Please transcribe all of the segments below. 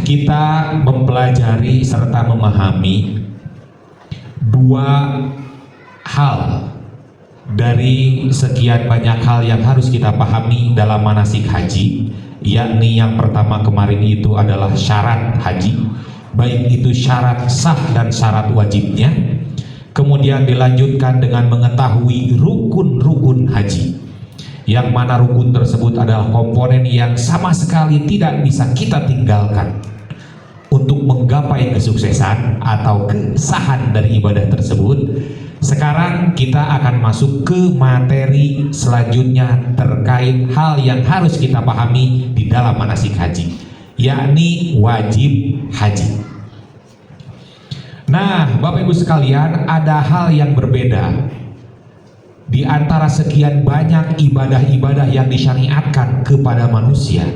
kita mempelajari serta memahami dua hal dari sekian banyak hal yang harus kita pahami dalam manasik haji, yakni yang pertama kemarin itu adalah syarat haji, baik itu syarat sah dan syarat wajibnya. Kemudian dilanjutkan dengan mengetahui rukun-rukun haji, yang mana rukun tersebut adalah komponen yang sama sekali tidak bisa kita tinggalkan untuk menggapai kesuksesan atau kesahan dari ibadah tersebut. Sekarang kita akan masuk ke materi selanjutnya terkait hal yang harus kita pahami di dalam manasik haji, yakni wajib haji. Nah, Bapak Ibu sekalian, ada hal yang berbeda di antara sekian banyak ibadah-ibadah yang disyariatkan kepada manusia,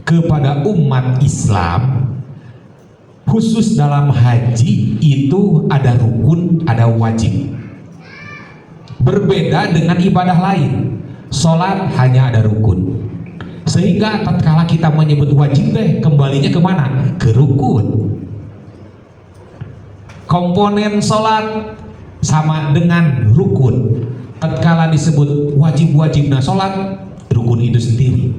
kepada umat Islam. Khusus dalam haji itu ada rukun, ada wajib. Berbeda dengan ibadah lain. Sholat hanya ada rukun. Sehingga tatkala kita menyebut wajib kembalinya kemana? Ke rukun. Komponen sholat sama dengan rukun. Tatkala disebut wajib-wajibnya sholat, rukun itu sendiri.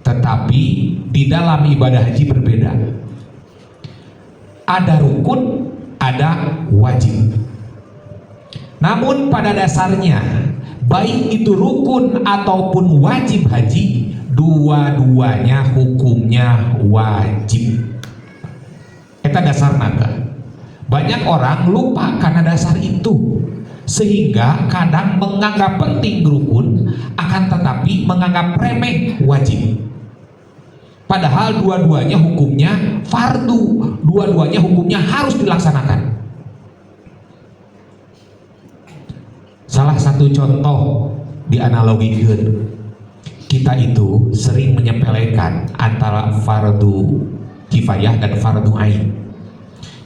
Tetapi di dalam ibadah haji berbeda. Ada rukun, ada wajib. Namun pada dasarnya, baik itu rukun ataupun wajib haji, dua-duanya hukumnya wajib. Eta dasar naga. Banyak orang lupa karena dasar itu, sehingga kadang menganggap penting rukun, akan tetapi menganggap remeh wajib. Padahal dua-duanya hukumnya fardu, dua-duanya hukumnya harus dilaksanakan. Salah satu contoh dianalogikan, kita itu sering menyepelekan antara fardu kifayah dan fardu ain.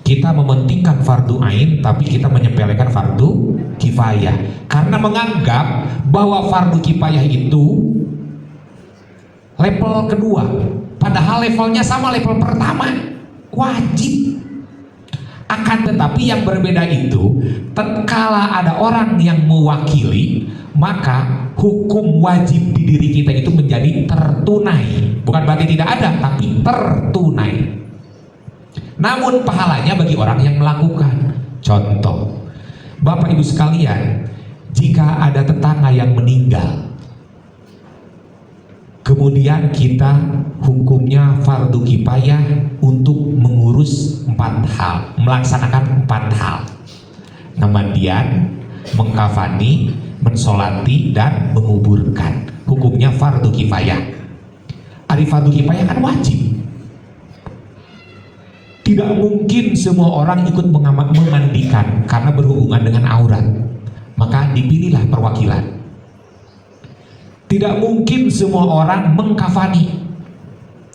Kita mementingkan fardu ain, tapi kita menyepelekan fardu kifayah karena menganggap bahwa fardu kifayah itu level kedua. Padahal levelnya sama level pertama, wajib. Akan tetapi yang berbeda itu, tatkala ada orang yang mewakili, maka hukum wajib di diri kita itu menjadi tertunai. Bukan berarti tidak ada, tapi tertunai. Namun pahalanya bagi orang yang melakukan. Contoh, Bapak Ibu sekalian, jika ada tetangga yang meninggal, kemudian kita hukumnya fardu kifayah untuk mengurus 4 hal, melaksanakan 4 hal. Kemudian mengkafani, mensolati, dan menguburkan. Hukumnya fardu kifayah. Ari fardu kifayah kan wajib. Tidak mungkin semua orang ikut memandikan karena berhubungan dengan aurat. Maka dipilihlah perwakilan. Tidak mungkin semua orang mengkafani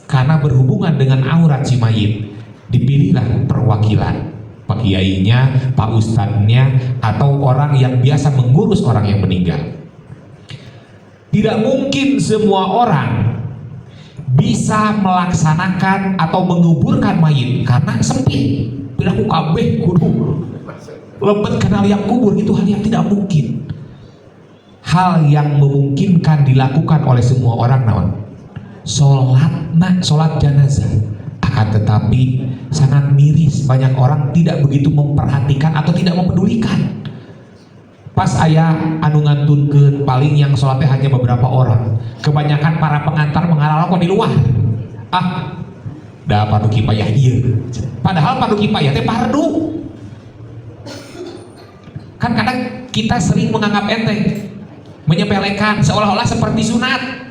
karena berhubungan dengan aurat si mayit. Dipilihlah perwakilan, pak kiainya, pak ustadznya, atau orang yang biasa mengurus orang yang meninggal. Tidak mungkin semua orang bisa melaksanakan atau menguburkan mayit karena sempit. Bilang kabeh kudu lebet kenal yang kubur, itu hal yang tidak mungkin. Hal yang memungkinkan dilakukan oleh semua orang naon? Sholat jenazah. Akan tetapi sangat miris, banyak orang tidak begitu memperhatikan atau tidak mempedulikan. Pas ayah anu ngantunkeun, paling yang sholatnya hanya beberapa orang. Kebanyakan para pengantar mengarahkan di luar. Dah fardu kifayah iya. Padahal fardu kifayah teh fardu. Kan kadang kita sering menganggap enteng, menyepelekan seolah-olah seperti sunat.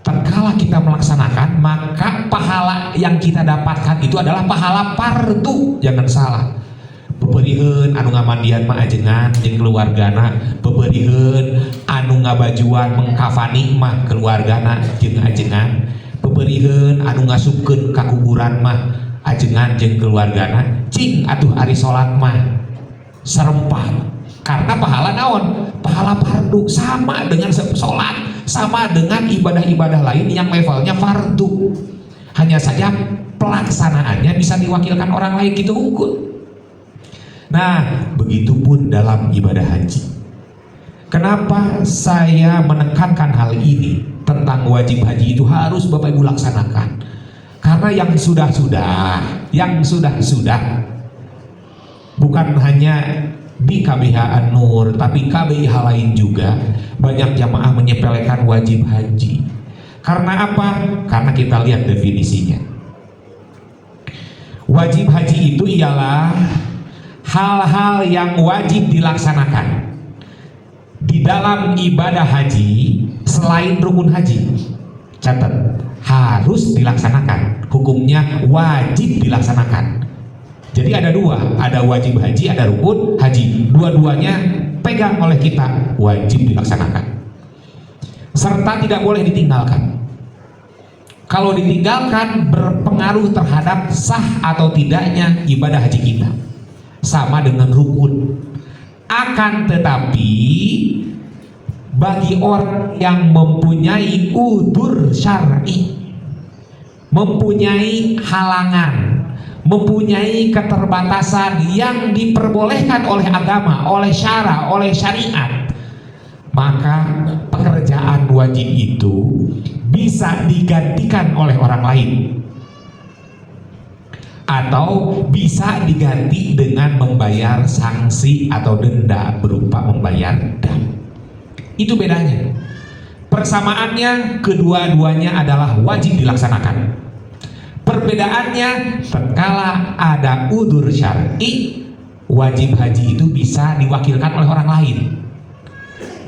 Tatkala kita melaksanakan, maka pahala yang kita dapatkan itu adalah pahala fardu. Jangan salah. Beberieun anu ngamandian mah ajengan jeung keluargana, beberieun anu ngabajuan mengkafani mah keluargana jeung ajengan, beberieun anu ngasupkeun ka kuburan mah ajengan jeung keluargana. Cing atuh ari salat mah serempat. Karena pahala naon? Pahala fardu, sama dengan sholat, sama dengan ibadah-ibadah lain yang levelnya fardu. Hanya saja pelaksanaannya bisa diwakilkan orang lain gitu unggul. Nah, begitupun dalam ibadah haji. Kenapa saya menekankan hal ini tentang wajib haji itu harus Bapak Ibu laksanakan? Karena yang sudah-sudah bukan hanya di KBH An-Nur, tapi KBIH lain juga banyak jamaah menyepelekan wajib haji. Karena apa? Karena kita lihat definisinya. Wajib haji itu ialah hal-hal yang wajib dilaksanakan di dalam ibadah haji selain rukun haji. Catat, harus dilaksanakan, hukumnya wajib dilaksanakan. Jadi ada dua, ada wajib haji, ada rukun haji. Dua-duanya pegang oleh kita, wajib dilaksanakan serta tidak boleh ditinggalkan. Kalau ditinggalkan berpengaruh terhadap sah atau tidaknya ibadah haji kita, sama dengan rukun. Akan tetapi bagi orang yang mempunyai udzur syar'i, mempunyai halangan, mempunyai keterbatasan yang diperbolehkan oleh agama, oleh syara, oleh syariat, maka pekerjaan wajib itu bisa digantikan oleh orang lain atau bisa diganti dengan membayar sanksi atau denda berupa membayar dam. Itu bedanya. Persamaannya kedua-duanya adalah wajib dilaksanakan. Perbedaannya tatkala ada udzur syar'i, wajib haji itu bisa diwakilkan oleh orang lain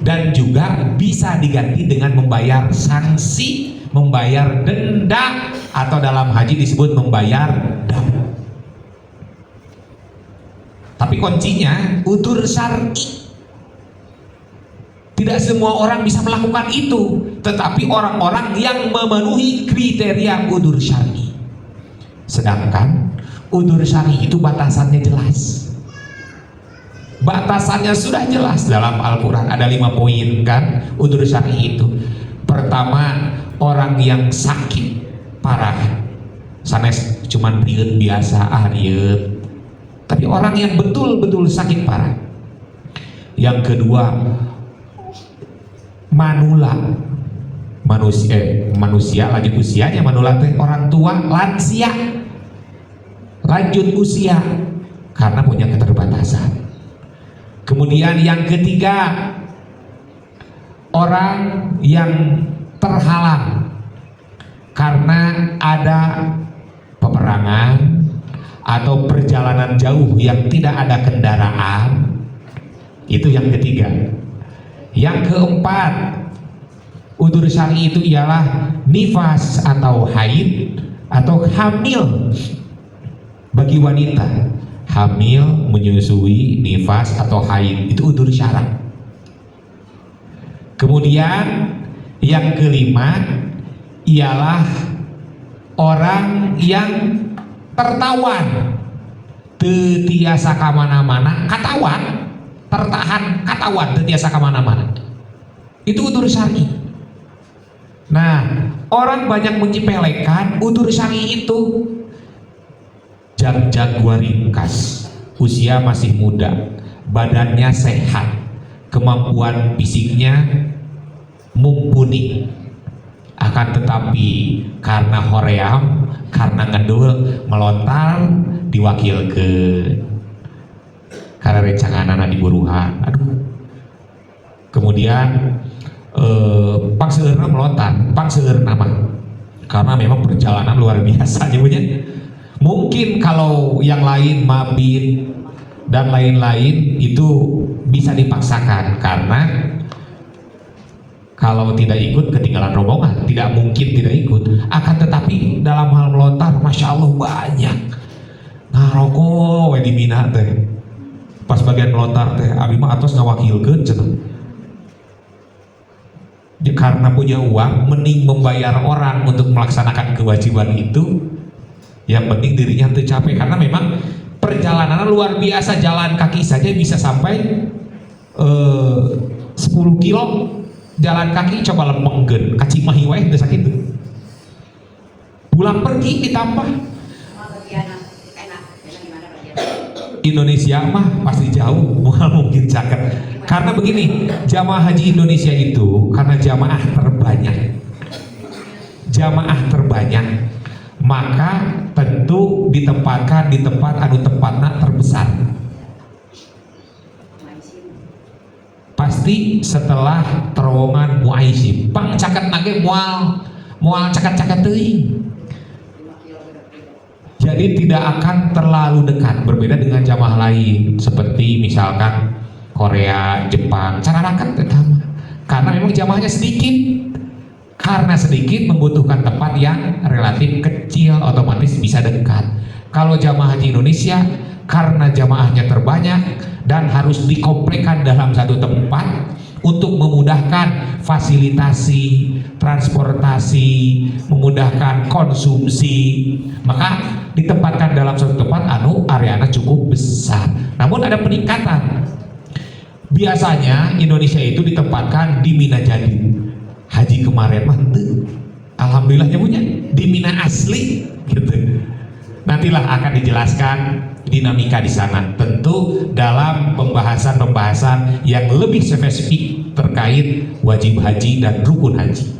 dan juga bisa diganti dengan membayar sanksi, membayar denda, atau dalam haji disebut membayar dam. Tapi kuncinya udzur syar'i. Tidak semua orang bisa melakukan itu, tetapi orang-orang yang memenuhi kriteria udzur syar'i. Sedangkan udzur syar'i itu batasannya jelas. Batasannya sudah jelas dalam Al-Quran, ada 5 poin kan udzur syar'i itu. Pertama, orang yang sakit parah, sanes cuman rieut biasa, rieut. Tapi orang yang betul-betul sakit parah. Yang kedua, manula, manusia lanjut usianya, manula teh orang tua, lansia lanjut usia karena punya keterbatasan. Kemudian yang ketiga, orang yang terhalang karena ada peperangan atau perjalanan jauh yang tidak ada kendaraan. Itu yang ketiga. Yang keempat, udzur syar'i itu ialah nifas atau haid atau hamil bagi wanita. Hamil, menyusui, nifas atau haid itu udzur syar'i. Kemudian yang kelima ialah orang yang tertawan, tetiasa kamana-mana, katawan, tertahan, katawan, tetiasa kamana-mana. Itu udzur syar'i. Nah, orang banyak menyepelekan udzur syar'i itu. Jag gua ringkas, usia masih muda, badannya sehat, kemampuan fisiknya mumpuni. Akan tetapi karena hoream, karena ngedul, melontar, diwakilkeun karena rencangan di buruhan. Aduh. Kemudian pangseurna melontar, pangseurna mah karena memang perjalanan luar biasa nyebutnya. Mungkin kalau yang lain mabit dan lain-lain itu bisa dipaksakan, karena kalau tidak ikut ketinggalan rombongan, tidak mungkin tidak ikut. Akan tetapi dalam hal melontar, masya Allah banyak ngaroko di Mina teh. Pas bagian melontar teh, abi mah atos ngawakilkeun cenah. Karena punya uang, mending membayar orang untuk melaksanakan kewajiban itu. Yang penting dirinya tercapai, karena memang perjalanan luar biasa, jalan kaki saja bisa sampai 10 kilo jalan kaki, coba lempengkeun kacimah wae teu sakit. pulang pergi ditambah. Indonesia mah pasti jauh, mungkin caket. Karena begini, jamaah haji Indonesia itu karena jamaah terbanyak, maka tentu ditempatkan di tempat tempatnya terbesar. Pasti setelah terowongan Muaisyim, pang caket nage mual caket teuing. Jadi tidak akan terlalu dekat, berbeda dengan jamaah lain seperti misalkan Korea, Jepang, cara rakat tetama. Karena memang jamaahnya sedikit. Karena sedikit membutuhkan tempat yang relatif kecil, otomatis bisa dekat. Kalau jamaah haji Indonesia karena jamaahnya terbanyak dan harus dikomplekkan dalam satu tempat untuk memudahkan fasilitasi, transportasi, memudahkan konsumsi, maka ditempatkan dalam satu tempat areanya cukup besar. Namun ada peningkatan. Biasanya Indonesia itu ditempatkan di Mina Jadi. Haji kemarin mantu, alhamdulillah punya di Mina asli gitu. Nantilah akan dijelaskan dinamika di sana, tentu dalam pembahasan yang lebih spesifik terkait wajib haji dan rukun haji.